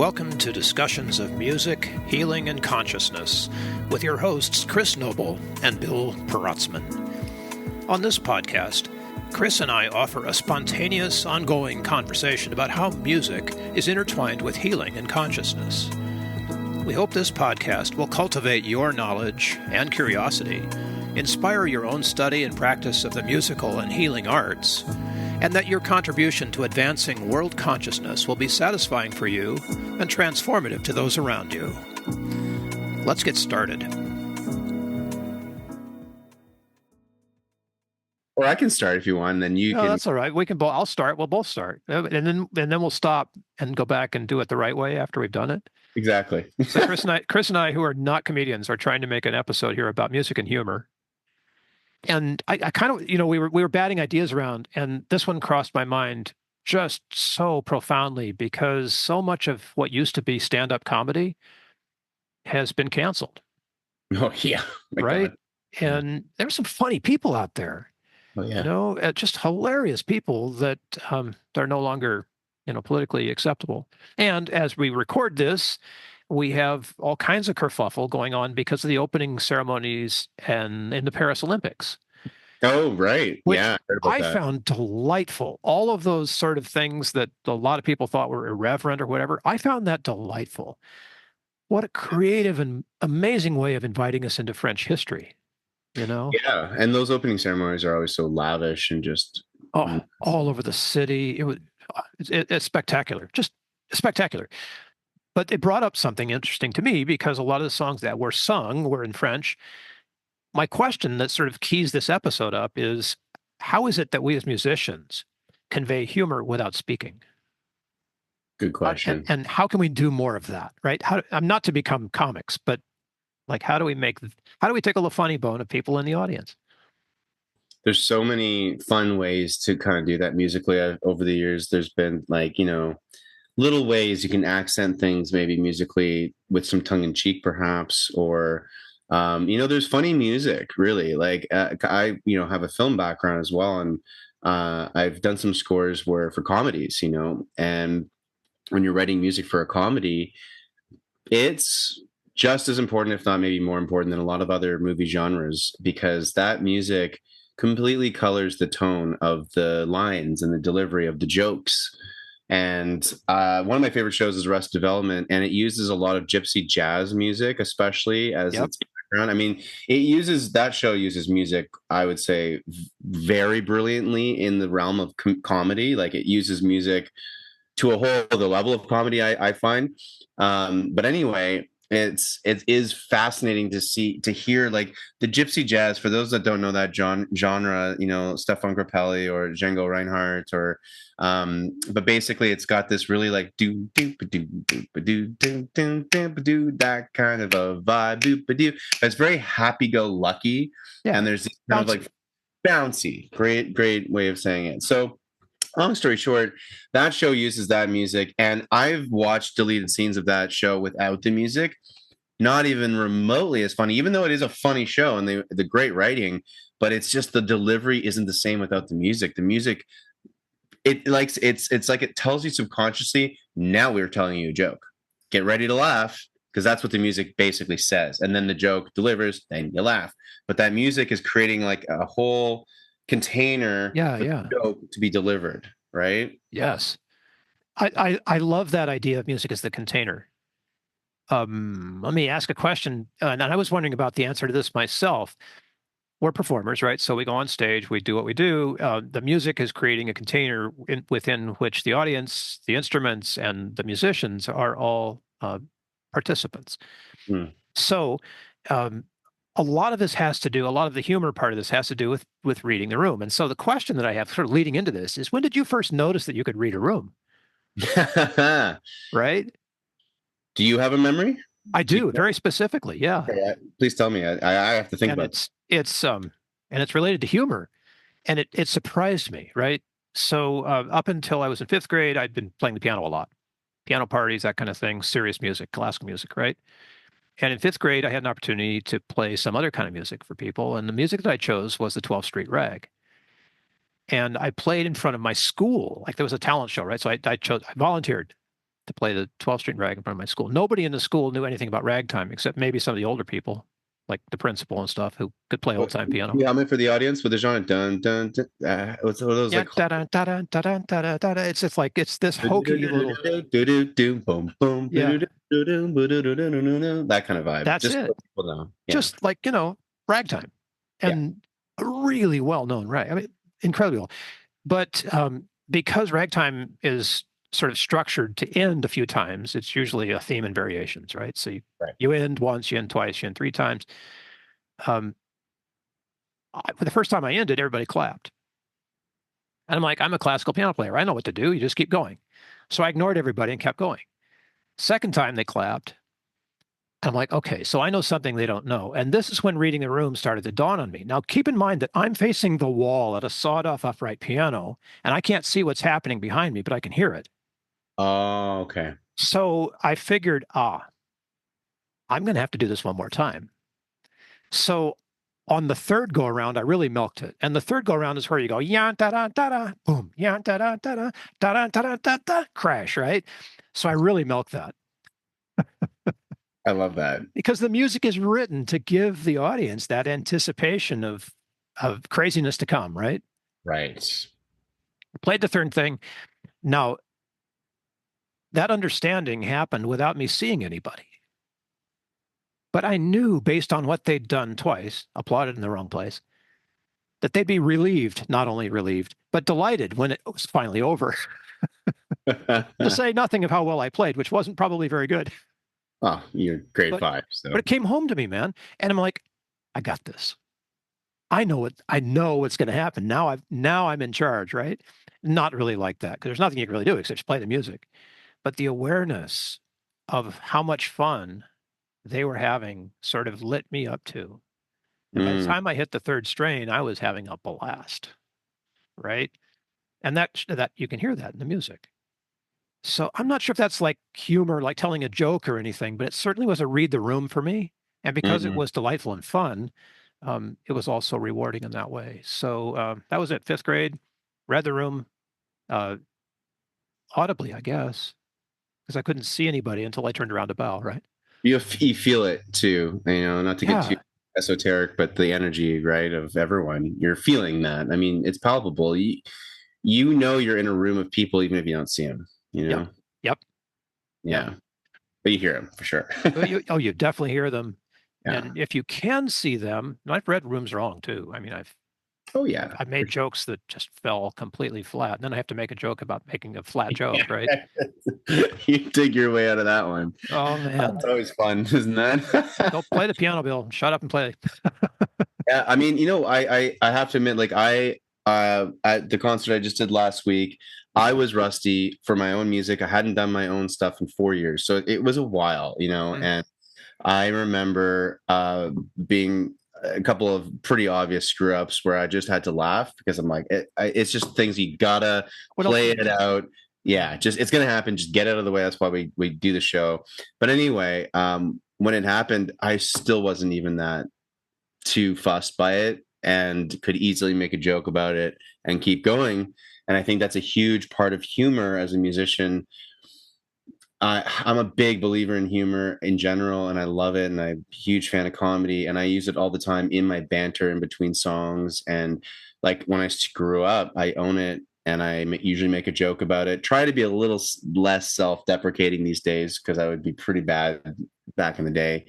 Welcome to Discussions of Music, Healing, and Consciousness with your hosts Chris Noble and Bill Protzmann. On this podcast, Chris and I offer a spontaneous, ongoing conversation about how music is intertwined with healing and consciousness. We hope this podcast will cultivate your knowledge and curiosity, inspire your own study and practice of the musical and healing arts, and that your contribution to advancing world consciousness will be satisfying for you and transformative to those around you. Let's get started. Or I can start if you want, and then you can. That's all right. We can both. I'll start. We'll both start, and then we'll stop and go back and do it the right way after we've done it. Exactly. So Chris and I, who are not comedians, are trying to make an episode here about music and humor. And I kind of, we were batting ideas around, and this one crossed my mind just so profoundly because so much of what used to be stand-up comedy has been canceled. Oh yeah, right. God. And there's some funny people out there. Oh yeah, just hilarious people that they're no longer, politically acceptable. And as we record this, we have all kinds of kerfuffle going on because of the opening ceremonies and in the Paris Olympics. Oh, right. Which yeah. I found delightful. All of those sort of things that a lot of people thought were irreverent or whatever, I found that delightful. What a creative and amazing way of inviting us into French history, Yeah, and those opening ceremonies are always so lavish and just all over the city. It's spectacular, just spectacular. But it brought up something interesting to me because a lot of the songs that were sung were in French. My question that sort of keys this episode up is, how is it that we as musicians convey humor without speaking? Good question. And how can we do more of that, right? I'm not to become comics, but how do we tickle the funny bone of people in the audience? There's so many fun ways to kind of do that musically over the years. There's been little ways you can accent things maybe musically with some tongue in cheek perhaps, or there's funny music really. I have a film background as well, and I've done some scores for comedies, and when you're writing music for a comedy, it's just as important, if not maybe more important than a lot of other movie genres, because that music completely colors the tone of the lines and the delivery of the jokes. And one of my favorite shows is Arrested Development, and it uses a lot of gypsy jazz music, especially as its background. I mean, that show uses music, I would say, very brilliantly in the realm of comedy. Like, it uses music to a whole other level of comedy, I find. But anyway, it is fascinating to hear like the gypsy jazz. For those that don't know that genre, Stefan Grappelli or Django Reinhardt, or but basically it's got this really like do do do do do do do do that kind of a vibe. It's very happy-go-lucky, and there's this kind of like bouncy. Great way of saying it. So, long story short, that show uses that music, and I've watched deleted scenes of that show without the music. Not even remotely as funny, even though it is a funny show and the great writing, but it's just the delivery isn't the same without the music. The music, it's like it tells you subconsciously, now we're telling you a joke. Get ready to laugh, because that's what the music basically says. And then the joke delivers, then you laugh. But that music is creating like a whole container for the joke to be delivered, right? Yes. I love that idea of music as the container. Let me ask a question, and I was wondering about the answer to this myself. We're performers, right? So we go on stage, we do what we do. The music is creating a container within which the audience, the instruments, and the musicians are all participants. So a lot of this has to do, a lot of the humor part of this has to do with reading the room. And so the question that I have sort of leading into this is, when did you first notice that you could read a room? Right? Do you have a memory? I do, very specifically. Yeah. Okay, please tell me. I have to think about it. And it's related to humor, and it surprised me, right? So up until I was in fifth grade, I'd been playing the piano a lot, piano parties, that kind of thing, serious music, classical music, right? And in fifth grade, I had an opportunity to play some other kind of music for people, and the music that I chose was the 12th Street Rag. And I played in front of my school, like there was a talent show, right? So I volunteered to play the 12-string rag in front of my school. Nobody in the school knew anything about ragtime except maybe some of the older people, like the principal and stuff, who could play old-time piano. Yeah, I'm in for the audience with the genre. Dun dun dun. What's what are those Yeah, like? da da da da da da da da. It's just like it's this hokey little. Yeah, That kind of vibe. that's Just so it. people know. Yeah. Just like ragtime, Yeah. and a really well-known rag. I mean, incredibly well. But because ragtime is sort of structured to end a few times, it's usually a theme and variations, right? So Right. you end once, you end twice, you end three times. Um, for the first time I ended, everybody clapped. And I'm like, I'm a classical piano player. I know what to do. You just keep going. So I ignored everybody and kept going. Second time they clapped. I'm like, okay, so I know something they don't know. And this is when reading the room started to dawn on me. Now, keep in mind that I'm facing the wall at a sawed off upright piano, and I can't see what's happening behind me, but I can hear it. Oh, okay. So I figured, I'm going to have to do this one more time. So on the third go around, I really milked it. And the third go around is where you go, ya da da da da, boom, ya da da da da, da da da da da, crash, right? So I really milked that I love that. because the music is written to give the audience that anticipation of craziness to come, right? Right. Played the third thing. Now, that understanding happened without me seeing anybody. But I knew based on what they'd done twice, applauded in the wrong place, that they'd be relieved, not only relieved, but delighted when it was finally over. To say nothing of how well I played, which wasn't probably very good. Oh, you're grade But 5. So but it came home to me, man. And I'm like, I got this. I know what's going to happen. Now I'm in charge, right? Not really like that, because there's nothing you can really do except just play the music. But the awareness of how much fun they were having sort of lit me up too. And by the time I hit the third strain, I was having a blast, right? And that you can hear that in the music. So I'm not sure if that's like humor, like telling a joke or anything, but it certainly was a read the room for me. And because it was delightful and fun, it was also rewarding in that way. So that was it, fifth grade. Read the room uh, audibly, I guess, because I couldn't see anybody until I turned around to bow, right? you feel it too, not to get too Yeah. esoteric, but the energy, right, of everyone. You're feeling that. I mean, it's palpable. You're in a room of people even if you don't see them, Yep. Yep. Yep. Yeah. But you hear them for sure. You definitely hear them. Yeah. And if you can see them, and I've read rooms wrong too. I mean, Oh yeah. I've made jokes that just fell completely flat. And then I have to make a joke about making a flat joke, right? You dig your way out of that one. Oh man. That's always fun, isn't that? Go play the piano, Bill. Shut up and play. Yeah, I mean, I have to admit, like I at the concert I just did last week, I was rusty for my own music. I hadn't done my own stuff in 4 years, so it was a while, and I remember being a couple of pretty obvious screw ups where I just had to laugh because I'm like, it's just things you gotta play it out. Yeah, just it's gonna happen. Just get out of the way. That's why we do the show. But anyway, when it happened, I still wasn't even that too fussed by it and could easily make a joke about it and keep going. And I think that's a huge part of humor as a musician. I'm a big believer in humor in general, and I love it. And I'm a huge fan of comedy, and I use it all the time in my banter in between songs. And like when I screw up, I own it, and I usually make a joke about it. Try to be a little less self-deprecating these days because I would be pretty bad back in the day.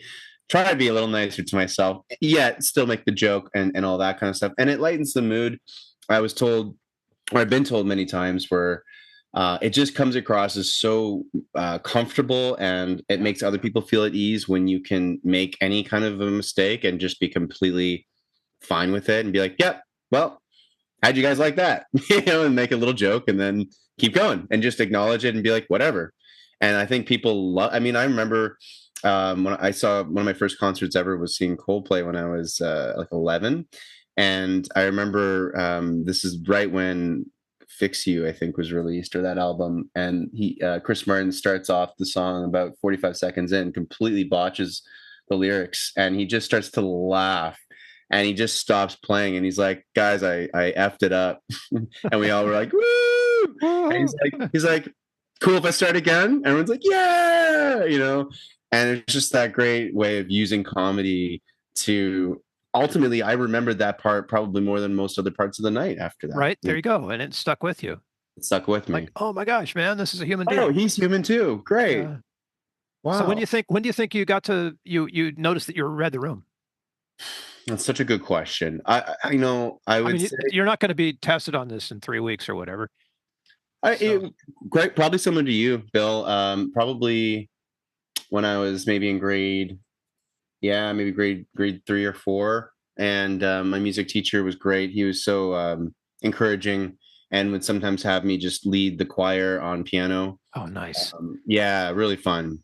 Try to be a little nicer to myself, yet still make the joke and all that kind of stuff. And it lightens the mood. I was told, or I've been told many times, where it just comes across as so comfortable, and it makes other people feel at ease when you can make any kind of a mistake and just be completely fine with it and be like, yep, well, how'd you guys like that? And make a little joke and then keep going and just acknowledge it and be like, whatever. And I think people love, I mean, I remember when I saw one of my first concerts ever was seeing Coldplay when I was like 11. And I remember this is right when Fix You, I think, was released, or that album. And Chris Martin starts off the song about 45 seconds in, completely botches the lyrics, and he just starts to laugh. And he just stops playing, and he's like, "Guys, I effed it up," and we all were like, "Woo!" And he's like, cool if I start again? Everyone's like, yeah, and it's just that great way of using comedy to ultimately, I remembered that part probably more than most other parts of the night after that. Right? There you go. And it stuck with you. It stuck with Like, me. oh my gosh, man, this is a human Oh, being. he's human too. Great. Yeah. So Wow. when do you think you got to you noticed that you read the room? That's such a good question. I I would mean, say you're not going to be tested on this in 3 weeks or whatever. So, great, probably similar to you, Bill. Probably when I was maybe in maybe grade 3 or 4, and my music teacher was great. He was so encouraging, and would sometimes have me just lead the choir on piano. oh, nice. Yeah, really fun.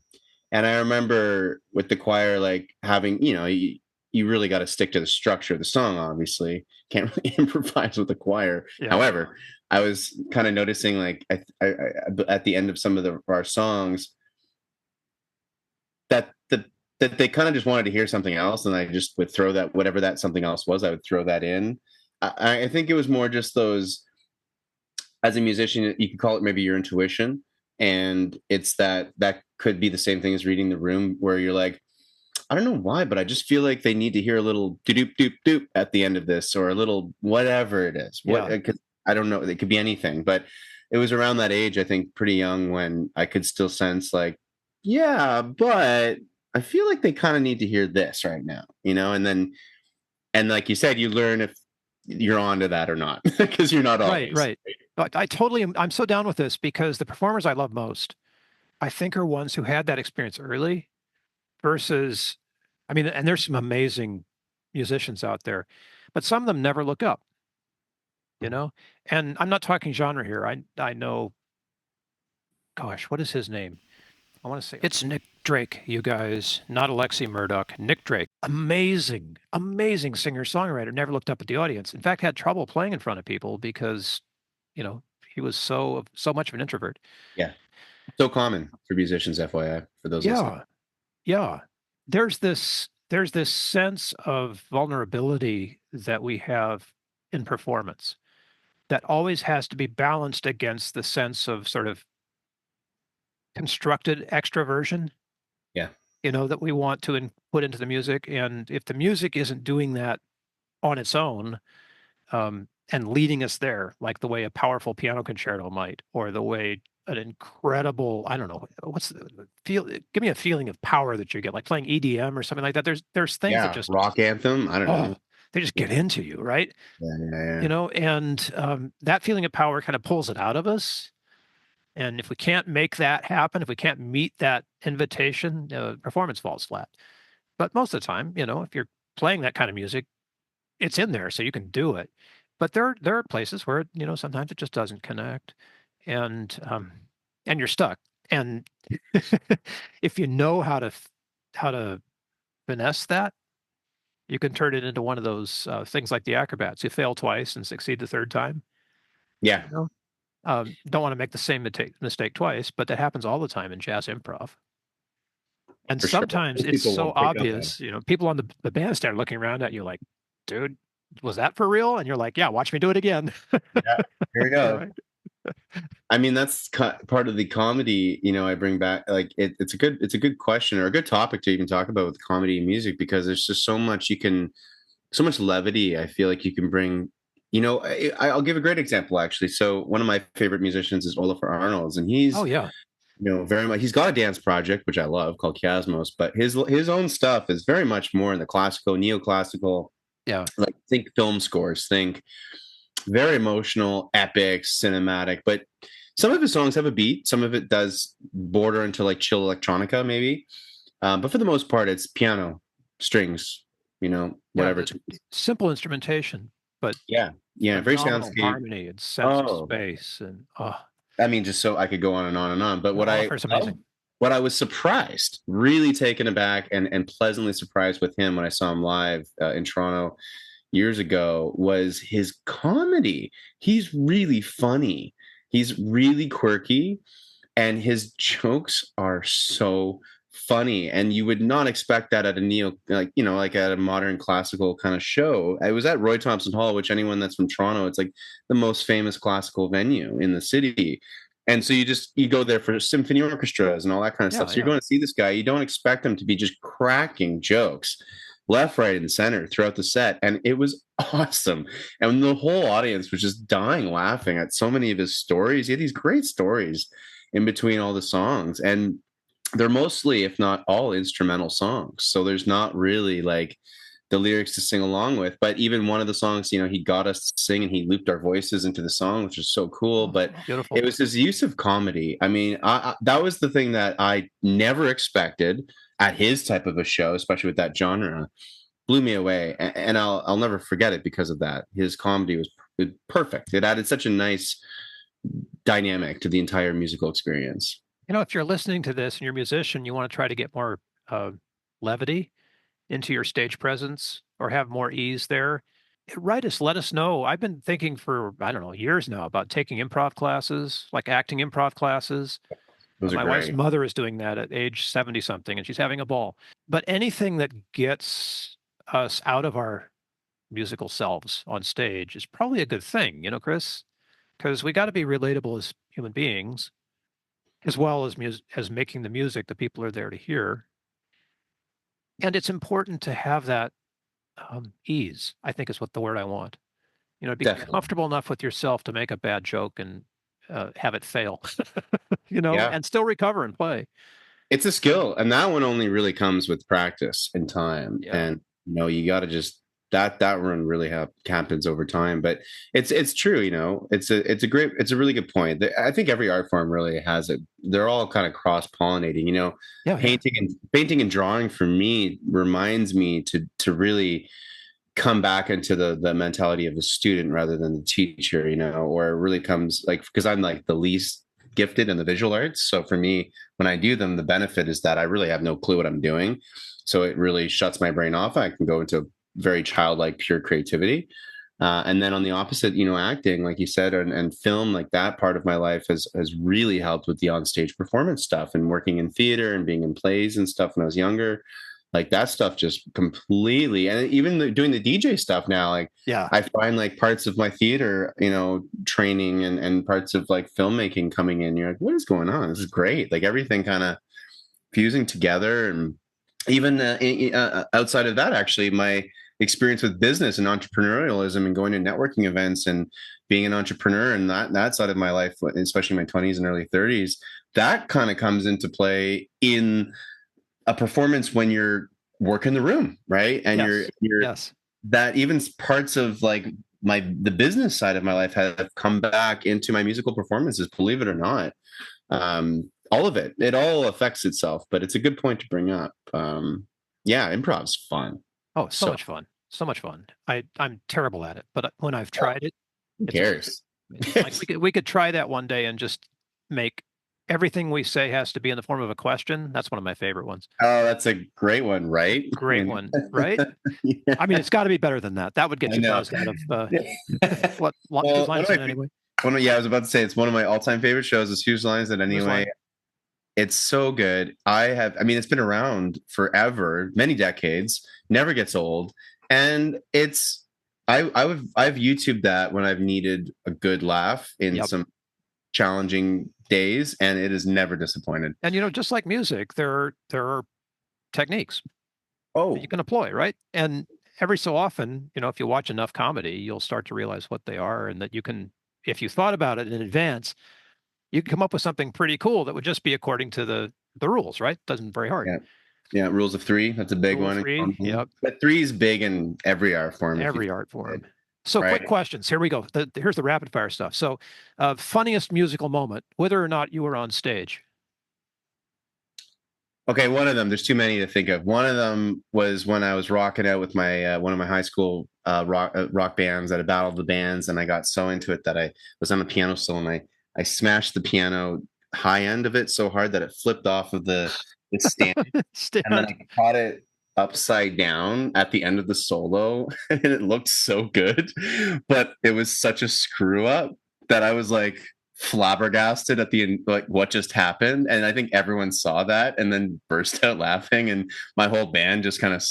And I remember with the choir, like having, you really got to stick to the structure of the song, obviously. Can't really improvise with the choir. Yeah. However, I was kind of noticing, like, at the end of some of our songs, that that they kind of just wanted to hear something else, and I just would throw that, whatever that something else was, I would throw that in. I think it was more just those, as a musician, you could call it maybe your intuition, and it's that could be the same thing as reading the room, where you're like, I don't know why, but I just feel like they need to hear a little doop doop doop at the end of this, or a little whatever it is. Yeah. I don't know. It could be anything, but it was around that age, I think, pretty young, when I could still sense, like, yeah, but I feel like they kind of need to hear this right now, and like you said, you learn if you're onto that or not, because you're not Right, always. right. I totally am. I'm so down with this because the performers I love most, I think, are ones who had that experience early versus, I mean, and there's some amazing musicians out there, but some of them never look up, you know? And I'm not talking genre here. I know, gosh, what is his name? I want to say it's Nick Drake, you guys, not Alexi Murdoch. Nick Drake, amazing, amazing singer-songwriter. Never looked up at the audience. In fact, had trouble playing in front of people because, you know, he was so much of an introvert. Yeah, so common for musicians, FYI, for those listening. Yeah, yeah. There's this sense of vulnerability that we have in performance that always has to be balanced against the sense of sort of constructed extroversion, Yeah, that we want to put into the music. And if the music isn't doing that on its own, and leading us there, like the way a powerful piano concerto might, or the way an incredible, I don't know, what's the feel, give me a feeling of power that you get, like playing EDM or something like that. There's things that yeah, just, rock anthem. I don't oh, know. they just get into you, right? Yeah, yeah, yeah. And that feeling of power kind of pulls it out of us. And if we can't make that happen, if we can't meet that invitation, performance falls flat. But most of the time, if you're playing that kind of music, it's in there, so you can do it. But there are places where, sometimes it just doesn't connect, and you're stuck. And if you know how to finesse that, you can turn it into one of those things like the acrobats. You fail twice and succeed the third time. Yeah, You know, don't want to make the same mistake twice, but that happens all the time in jazz improv. And for sure. sometimes Most it's people so won't pick up on it. obvious, people on the bandstand looking around at you like, dude, was that for real? And you're like, yeah, watch me do it again. Yeah, here we Yeah, go. right. I mean, that's part of the comedy. I bring back, like, it's a good question, or a good topic to even talk about with comedy and music, because there's just so much levity. I feel like you can bring. I'll give a great example, actually. So one of my favorite musicians is Olafur Arnalds, and Oh he's yeah. very much. He's got a dance project which I love called Chiasmos, but his own stuff is very much more in the classical, neoclassical, Yeah. like, think film scores, think very emotional, epic, cinematic. But some of his songs have a beat. Some of it does border into, like, chill electronica, maybe. But for the most part, it's piano, strings, Yeah. whatever. The simple instrumentation, but Yeah, yeah, very phenomenal soundscape. harmony and sense of Oh, space. And I mean, just so I could go on and on and on. But no, Oliver's amazing. what I was surprised, really taken aback, and pleasantly surprised with him when I saw him live in Toronto years ago, was his comedy. He's really funny. He's really quirky, and his jokes are so funny, and you would not expect that at a like at a modern classical kind of show. I was at Roy Thompson Hall, which, anyone that's from Toronto, it's like the most famous classical venue in the city, And so you go there for symphony orchestras and all that kind of stuff. Yeah, So you're yeah. going to see this guy. You don't expect him to be just cracking jokes left, right, and center throughout the set. And it was awesome. And the whole audience was just dying laughing at so many of his stories. He had these great stories in between all the songs. And they're mostly, if not all, instrumental songs. So there's not really like the lyrics to sing along with. But even one of the songs, he got us to sing and he looped our voices into the song, which was so cool. Oh, But beautiful. it was his use of comedy. I mean, that was the thing that I never expected at his type of a show, especially with that genre. Blew me away, and I'll never forget it because of that. His comedy was perfect. It added such a nice dynamic to the entire musical experience. If you're listening to this and you're a musician, you want to try to get more uh, levity into your stage presence or have more ease there, write us, let us know. I've been thinking for, I don't know, years now about taking improv classes, like acting improv classes. Those are My wife's great. mother is doing that at age 70 something, and she's having a ball. But anything that gets us out of our musical selves on stage is probably a good thing, Chris, because we got to be relatable as human beings, as well as as making the music that people are there to hear. And it's important to have that ease, I think is what the word I want. Be Definitely. comfortable enough with yourself to make a bad joke and have it fail, Yeah. and still recover and play. It's a skill, and that one only really comes with practice and time. Yeah. And you got to just that run really happens over time. But it's true. It's a really good point. I think every art form really has it. They're all kind of cross pollinating. Yeah, yeah. Painting and drawing for me reminds me to really come back into the mentality of the student rather than the teacher, or it really comes like, because I'm like the least gifted in the visual arts. So for me, when I do them, the benefit is that I really have no clue what I'm doing. So it really shuts my brain off. I can go into very childlike, pure creativity. And then on the opposite, acting, like you said, and film, like that part of my life has really helped with the onstage performance stuff and working in theater and being in plays and stuff when I was younger. Like that stuff just completely, and even doing the DJ stuff now, like Yeah. I find like parts of my theater, training and parts of like filmmaking coming in. You're like, what is going on? This is great. Like everything kind of fusing together. And even outside of that, actually, my experience with business and entrepreneurialism and going to networking events and being an entrepreneur and that side of my life, especially my 20s and early 30s, that kind of comes into play in a performance when you're working the room, right? And Yes. you're Yes. that even parts of like the business side of my life have come back into my musical performances, believe it or not. All of it all affects itself, but it's a good point to bring up. Yeah, improv's fun. Oh, so So much fun. So much fun. I'm terrible at it, but when I've oh, tried it, who it's amazing. cares? Like we could try that one day and just make everything we say has to be in the form of a question. That's one of my favorite ones. Oh, that's a great one, right? Great one, right? I mean, it's got to be better than that. That would get I you know. buzzed out of whose Well, line is it anyway? yeah, I was about to say it's one of my all-time favorite shows is Whose Lines It Whose Anyway. line? It's so good. I mean, it's been around forever, many decades, never gets old. And I've YouTubed that when I've needed a good laugh in Yep. some challenging days, and it has never disappointed. And just like music, there are techniques that Oh, you can employ, right? And every so often, if you watch enough comedy, you'll start to realize what they are, and that you can, if you thought about it in advance, you can come up with something pretty cool that would just be according to the rules, right? Doesn't very hard. yeah. Yeah, rules of three. That's a big Rule of one. three. Yep. But three is big in every art form if you Every think art about form. it, So, quick right? questions. Here we go. Here's the rapid fire stuff. So, funniest musical moment, whether or not you were on stage. Okay, one of them. There's too many to think of. One of them was when I was rocking out with my one of my high school rock bands at a battle of the bands, and I got so into it that I was on the piano stool and I smashed the piano high end of it so hard that it flipped off of the stand, and then Stand. I caught it upside down at the end of the solo, and it looked so good, but it was such a screw up that I was like flabbergasted at the like what just happened, and I think everyone saw that and then burst out laughing, and my whole band just kind of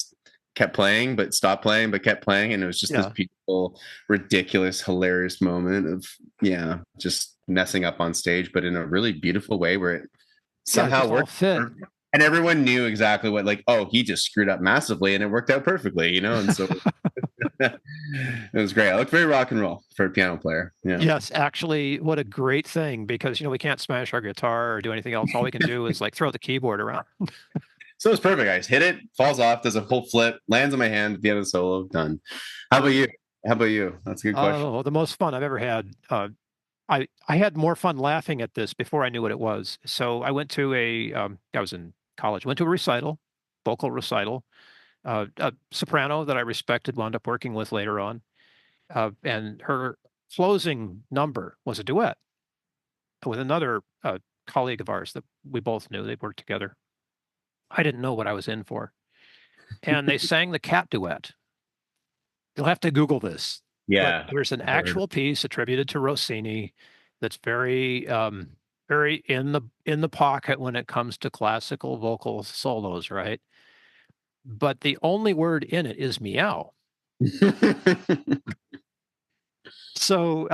kept playing, but stopped playing, but kept playing. And it was just this Yeah. beautiful, ridiculous, hilarious moment of, yeah, just messing up on stage, but in a really beautiful way where it Yeah, it somehow just all worked. fit. And everyone knew exactly what, like, oh, he just screwed up massively and it worked out perfectly, you know? And so it was great. I look very rock and roll for a piano player. Yeah. Yes, actually, what a great thing because we can't smash our guitar or do anything else. All we can do is like throw the keyboard around. So it's perfect. I just hit it, falls off, does a full flip, lands on my hand at the end of the solo, done. How about you? How about you? That's a good question. Oh, the most fun I've ever had. I had more fun laughing at this before I knew what it was. So I went to I was in college, went to a recital, vocal recital. A soprano that I respected wound up working with later on, and her closing number was a duet with another colleague of ours that we both knew. They worked together. I didn't know what I was in for, and they sang the cat duet. You'll have to Google this, but Yeah. there's an actual piece attributed to Rossini that's very in the pocket when it comes to classical vocal solos, right? But the only word in it is meow. So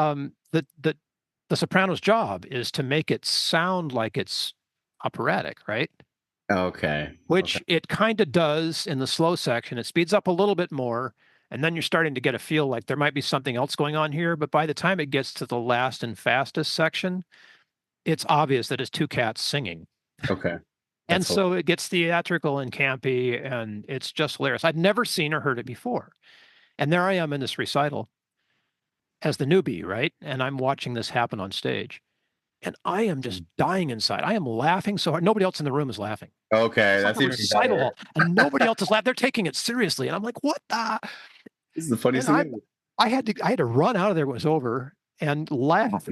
the soprano's job is to make it sound like it's operatic, right? Okay. Okay. Which it kind of does in the slow section. It speeds up a little bit more, and then you're starting to get a feel like there might be something else going on here. But by the time it gets to the last and fastest section, it's obvious that it's two cats singing. Okay. And That's hilarious. so it gets theatrical and campy, and it's just hilarious. I'd never seen or heard it before. And there I am in this recital as the newbie, right? And I'm watching this happen on stage. And I am just dying inside. I am laughing so hard. Nobody else in the room is laughing. Okay, It's like that's a even recital better. hall, and nobody else is laughing. They're taking it seriously, and I'm like, "What the?" This is the funniest And thing ever. I had to run out of there when it was over and laugh.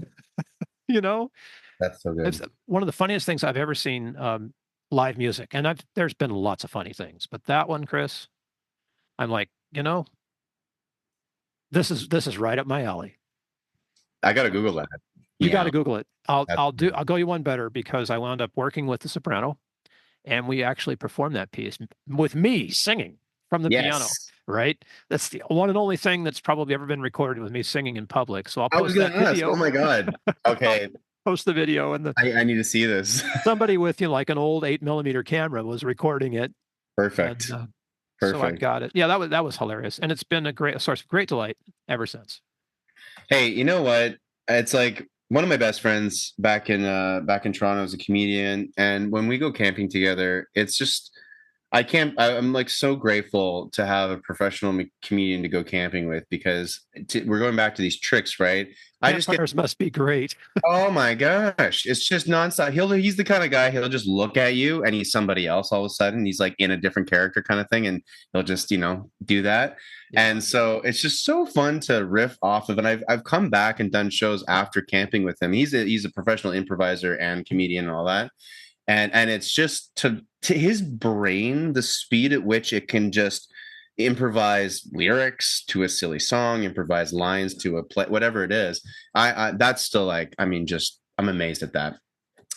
You know, That's so it's good. one of the funniest things I've ever seen live music, and there's been lots of funny things, but that one, Chris, I'm like, this is right up my alley. I gotta Google that. You got to Yeah. Google it. That's I'll go you one better because I wound up working with the soprano, and we actually performed that piece with me singing from the piano. yes. Right? That's the one and only thing that's probably ever been recorded with me singing in public. So I'll I was post that gonna ask. Oh video. my god. I'll Okay. post the video, and the I need to see this. somebody with like an old 8 millimeter camera was recording it, and Perfect. so I've Perfect. got it. Yeah, that was hilarious, and it's been a source of great delight ever since. Hey, you know what? It's like one of my best friends back in Toronto is a comedian, and when we go camping together, it's just I'm like so grateful to have a professional comedian to go camping with because we're going back to these tricks, right? I just get Campfires must be great. oh my gosh, it's just nonstop. He's the kind of guy, he'll just look at you and he's somebody else all of a sudden. He's like in a different character kind of thing, and he'll just, do that. Yeah. And so it's just so fun to riff off of. And I've come back and done shows after camping with him. He's a professional improviser and comedian and all that. And it's just to his brain, the speed at which it can just improvise lyrics to a silly song, improvise lines to a play, whatever it is. I that's still like, I mean, just I'm amazed at that.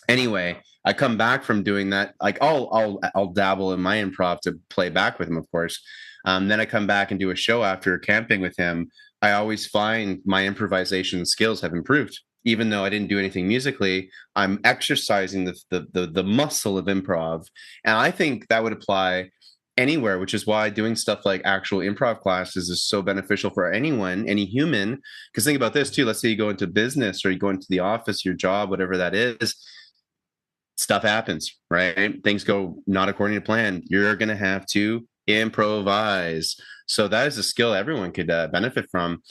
Anyway, I come back from doing that. Like I'll dabble in my improv to play back with him, of course. Then I come back and do a show after camping with him. I always find my improvisation skills have improved, even though I didn't do anything musically. I'm exercising the muscle of improv, and I think that would apply anywhere, which is why doing stuff like actual improv classes is so beneficial for anyone, any human. Because think about this too. Let's say you go into business or you go into the office, your job, whatever that is, stuff happens, right? Things go not according to plan. You're going to have to improvise. So that is a skill everyone could benefit from.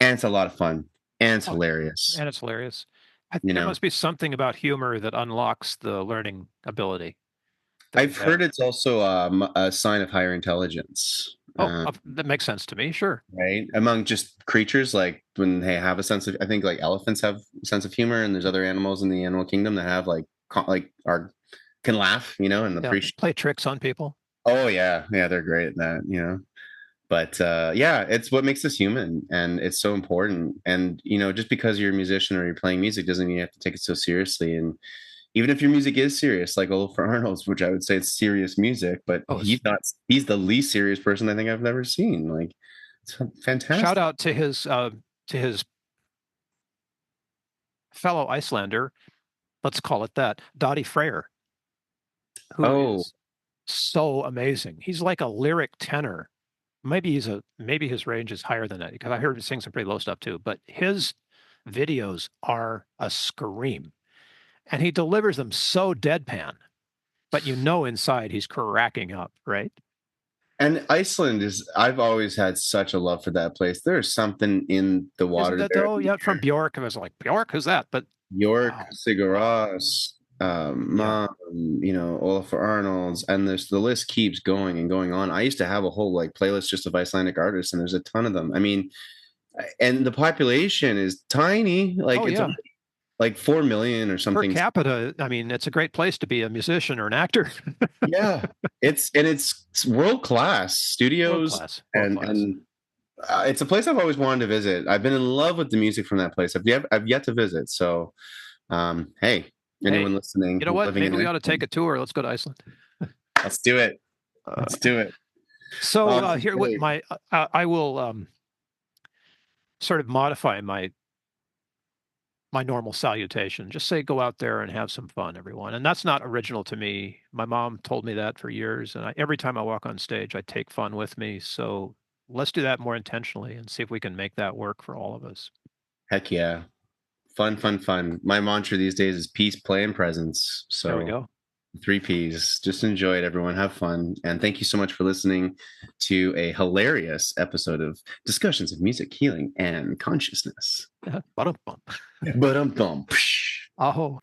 And it's a lot of fun and it's Oh, hilarious, and it's hilarious. I you think there know? must be something about humor that unlocks the learning ability that we I've have. heard it's also a sign of higher intelligence. Oh, that makes sense to me. Sure. Right, among just creatures, like when they have a sense of, I think like elephants have a sense of humor, and there's other animals in the animal kingdom that have like like are can laugh, and Yeah. appreciate. Play tricks on people. Oh yeah, they're great at that. But yeah, it's what makes us human, and it's so important. And just because you're a musician or you're playing music doesn't mean you have to take it so seriously. And even if your music is serious, like Olafur Arnold's, which I would say it's serious music, but Oh, he's the least serious person I think I've ever seen. Like, it's shout fantastic. out to his fellow Icelander, let's call it that, Dottie Freyr, who Oh, is so amazing. He's like a lyric tenor. Maybe his range is higher than that because I heard him sing some pretty low stuff too. But his videos are a scream, and he delivers them so deadpan, but you know inside he's cracking up, right? and Iceland is, I've always had such a love for that place. There's something in the Isn't water it there. though? Yeah, from Bjork. I was like, Bjork, who's that? But York, wow, Sigur wow, Rós, yeah. Mom, Olafur Arnold's, and the list keeps going and going on. I used to have a whole like playlist just of Icelandic artists, and there's a ton of them. I mean, and the population is tiny, like Oh it's yeah. only like 4 million or Per something. capita, I mean, it's a great place to be a musician or an actor. Yeah, it's world class World studios, class, world and class. it's a place I've always wanted to visit. I've been in love with the music from that place. I've yet to visit. So, hey, anyone Hey, listening, you know what? living in Maybe we ought to take Iceland, a tour. Let's go to Iceland. let's do it. Uh, Let's do it. so here, what Hey, my I will sort of modify my normal salutation. Just say, go out there and have some fun, everyone. And that's not original to me. My mom told me that for years, and every time I walk on stage, I take fun with me. So let's do that more intentionally and see if we can make that work for all of us. heck yeah. Fun, fun, fun. My mantra these days is peace, play, and presence. There we So go. three P's. Just enjoy it, everyone. Have fun. And thank you so much for listening to a hilarious episode of Discussions of Music, Healing, and Consciousness. Ba-dum-bum. But um, Aho.